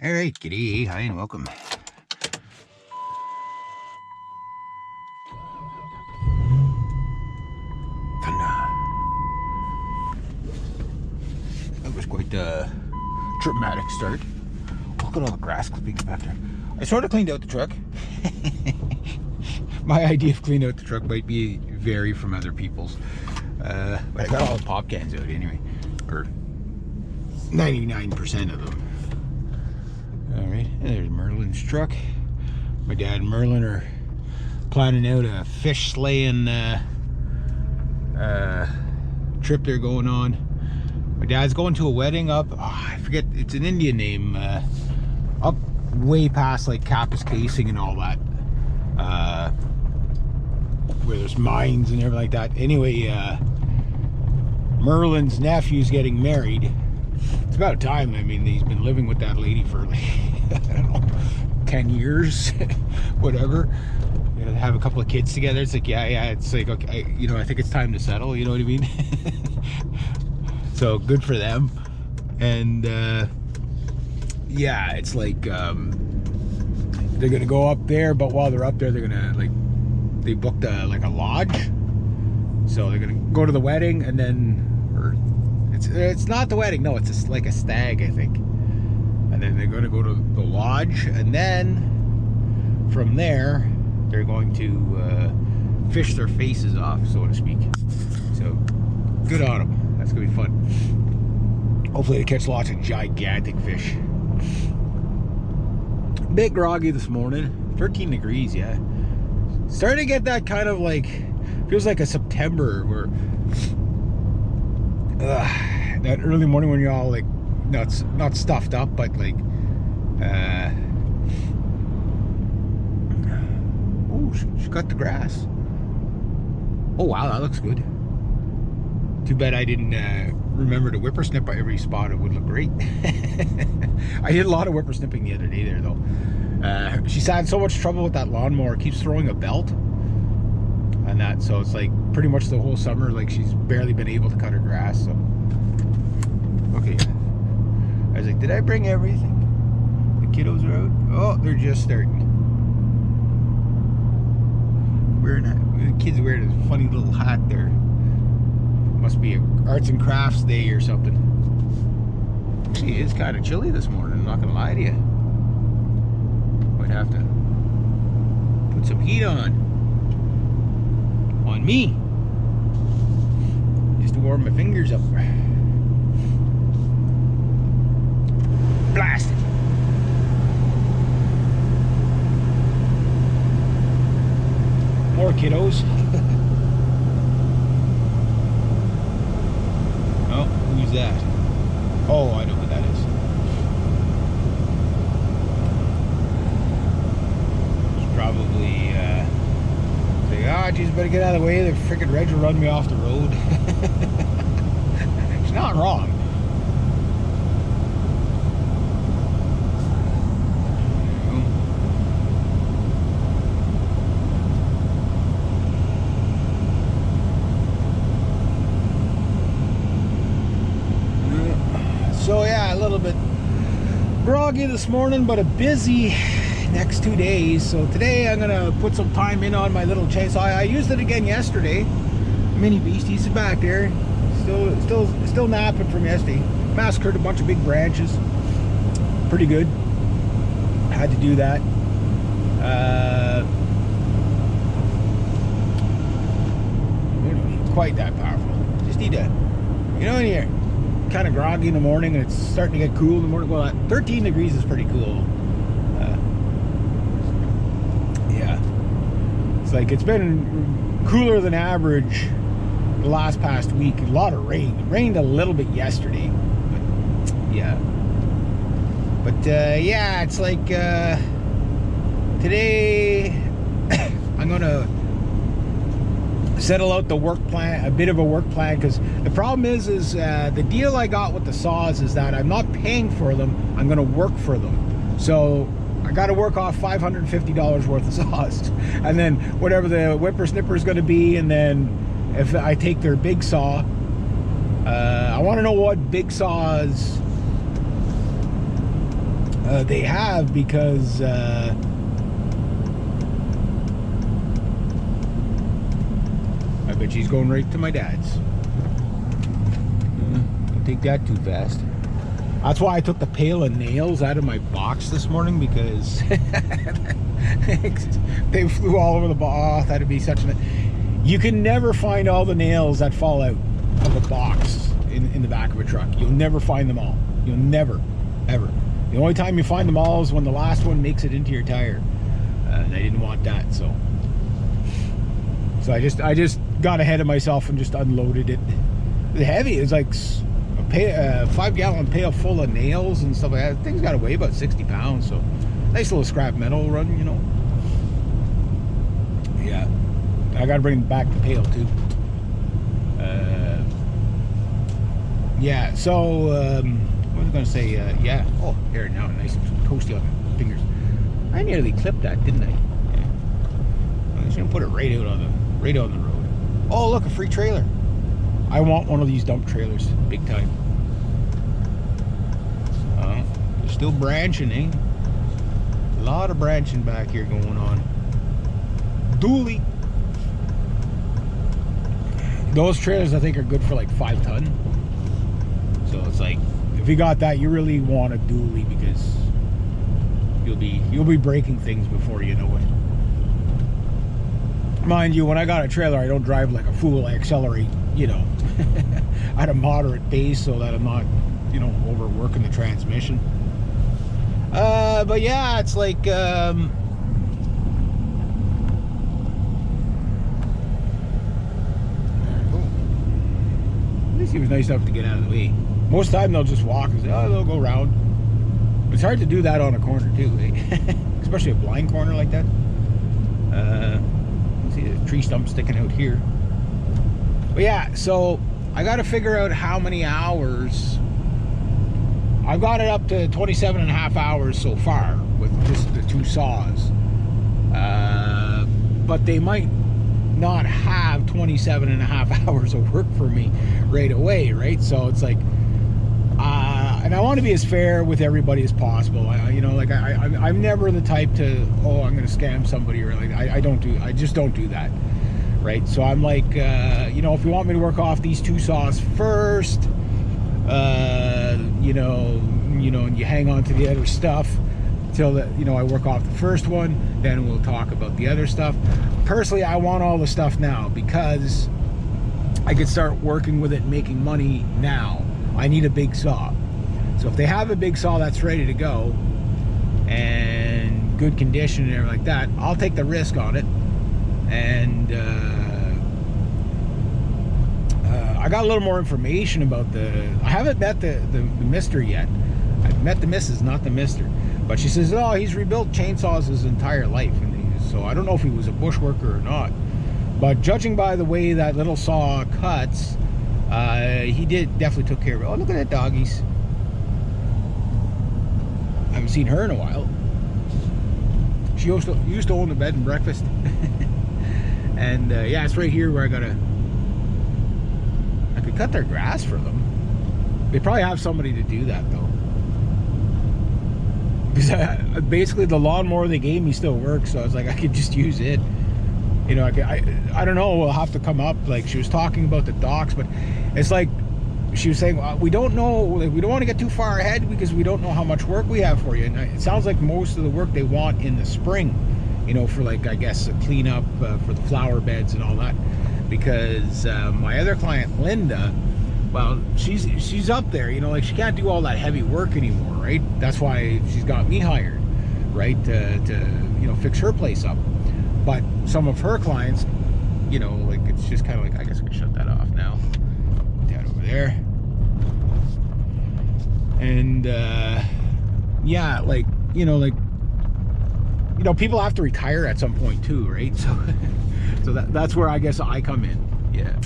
All right, g'day, hi, and welcome. That was quite a dramatic start. Look at all the grass clippings back there. I sort of cleaned out the truck. My idea of cleaning out the truck might vary from other people's. But I got all the pop cans out anyway, or 99% of them. All right, and there's Merlin's truck. My dad and Merlin are planning out a fish slaying trip they're going on. My dad's going to a wedding up, I forget, it's an Indian name, up way past like Kapuskasing and all that, where there's mines and everything like that. Anyway, Merlin's nephew's getting married. It's about time. I mean, he's been living with that lady for like, I don't know, 10 years, whatever. You know, have a couple of kids together. It's like, yeah, it's like, okay, I think it's time to settle, you know what I mean? So good for them. And yeah, it's like they're gonna go up there, but while they're up there, they're gonna they booked like a lodge, so they're gonna go to the wedding and then, or it's not the wedding, no, it's like a stag, I think, and then they're gonna go to the lodge, and then from there they're going to fish their faces off, so to speak. So good on them. That's gonna be fun. Hopefully they catch lots of gigantic fish. Bit groggy this morning. 13 degrees, yeah. Starting to get that kind of like, feels like a September where that early morning when you're all like not stuffed up, but like oh, she cut the grass. Oh wow, that looks good. Too bad I didn't remember to whippersnip by every spot. It would look great. I did a lot of whippersnipping the other day there though. She's had so much trouble with that lawnmower. It keeps throwing a belt and that, so it's like pretty much the whole summer like she's barely been able to cut her grass. So okay, I was like, did I bring everything? The kiddos are out. Oh, they're just starting. The kid's wearing a funny little hat there. Must be an arts and crafts day or something. Actually, it's kind of chilly this morning, I'm not gonna lie to you. Might have to put some heat on me, just to warm my fingers up. Blast it. More kiddos. Oh, who's that? Oh, I know who that is. It's probably say, ah, geez, better get out of the way. The freaking Reg will run me off the road. She's not wrong. So yeah, a little bit groggy this morning, but a busy next 2 days. So today I'm gonna put some time in on my little chainsaw. I used it again yesterday. Mini beast, he's back there, still napping from yesterday. Massacred a bunch of big branches. Pretty good. Had to do that. Quite that powerful. Just need to, when you're kind of groggy in the morning and it's starting to get cool in the morning. Well, at 13 degrees is pretty cool. Yeah, it's like it's been cooler than average the past week. A lot of rain. It rained a little bit yesterday, but yeah. But yeah, it's like today I'm gonna settle out the work plan, a bit of a work plan, because the problem is the deal I got with the saws is that I'm not paying for them, I'm going to work for them. So I got to work off $550 worth of saws, and then whatever the whippersnipper is going to be, and then if I take their big saw, I want to know what big saws They have, because I bet she's going right to my dad's. Don't take that too fast. That's why I took the pail of nails out of my box this morning, because they flew all over the box. Oh, that'd be such a... You can never find all the nails that fall out of a box in the back of a truck. You'll never find them all. You'll never, ever. The only time you find them all is when the last one makes it into your tire. And I didn't want that, so I just got ahead of myself and just unloaded it. It's heavy. It's like a 5-gallon pail full of nails and stuff like that. Thing's got to weigh about 60 pounds, so nice little scrap metal run, you know. Yeah, I got to bring back the pail too. Yeah, so what was I going to say? Yeah. Oh, here now, nice and toasty on the fingers. I nearly clipped that, didn't I? Yeah. I'm just gonna put it right out on the road. Oh, look, a free trailer. I want one of these dump trailers, big time. They're still branching, eh? A lot of branching back here going on. Dually. Those trailers, I think, are good for like 5 ton. So it's like, if you got that, you really want a dually, because you'll be breaking things before you know it. Mind you, when I got a trailer, I don't drive like a fool. I accelerate, you know, at a moderate pace so that I'm not, you know, overworking the transmission. But yeah, it's like at least he was nice enough to get out of the way. Most of the time they'll just walk and say, oh, they'll go around. It's hard to do that on a corner too, eh? Especially a blind corner like that. See the tree stump sticking out here. But yeah, so I got to figure out how many hours. I've got it up to 27 and a half hours so far with just the 2 saws. But they might not have 27 and a half hours of work for me right away, right? So it's like, and I want to be as fair with everybody as possible. You know, like I'm never the type to, oh, I'm going to scam somebody, or like I just don't do that, right? So I'm like, you know, if you want me to work off these 2 saws first, you know, and you hang on to the other stuff till that, you know, I work off the first one, then we'll talk about the other stuff. Personally, I want all the stuff now, because I could start working with it and making money now. I need a big saw. So if they have a big saw that's ready to go and good condition and everything like that, I'll take the risk on it. And I got a little more information about I haven't met the mister yet. I've met the missus, not the mister. But she says, oh, he's rebuilt chainsaws his entire life. And so I don't know if he was a bushworker or not. But judging by the way that little saw cuts, he definitely took care of it. Oh, look at that doggies. I haven't seen her in a while. She used to own the bed and breakfast. And yeah, it's right here where I could cut their grass for them. They probably have somebody to do that though. Because basically the lawnmower they gave me still works, so I was like, I could just use it. You know, I don't know, we'll have to come up. Like, she was talking about the docks, but it's like she was saying, we don't know, like, we don't want to get too far ahead because we don't know how much work we have for you. And it sounds like most of the work they want in the spring, you know, for like, I guess, a cleanup for the flower beds and all that. Because my other client, Linda, well, she's up there, you know, like, she can't do all that heavy work anymore, right? That's why she's got me hired, right, to you know, fix her place up. But some of her clients, you know, like, it's just kind of like, I guess I can shut that off now. Put that over there. And yeah, like, you know, people have to retire at some point too, right? So that's where I guess I come in. Yeah.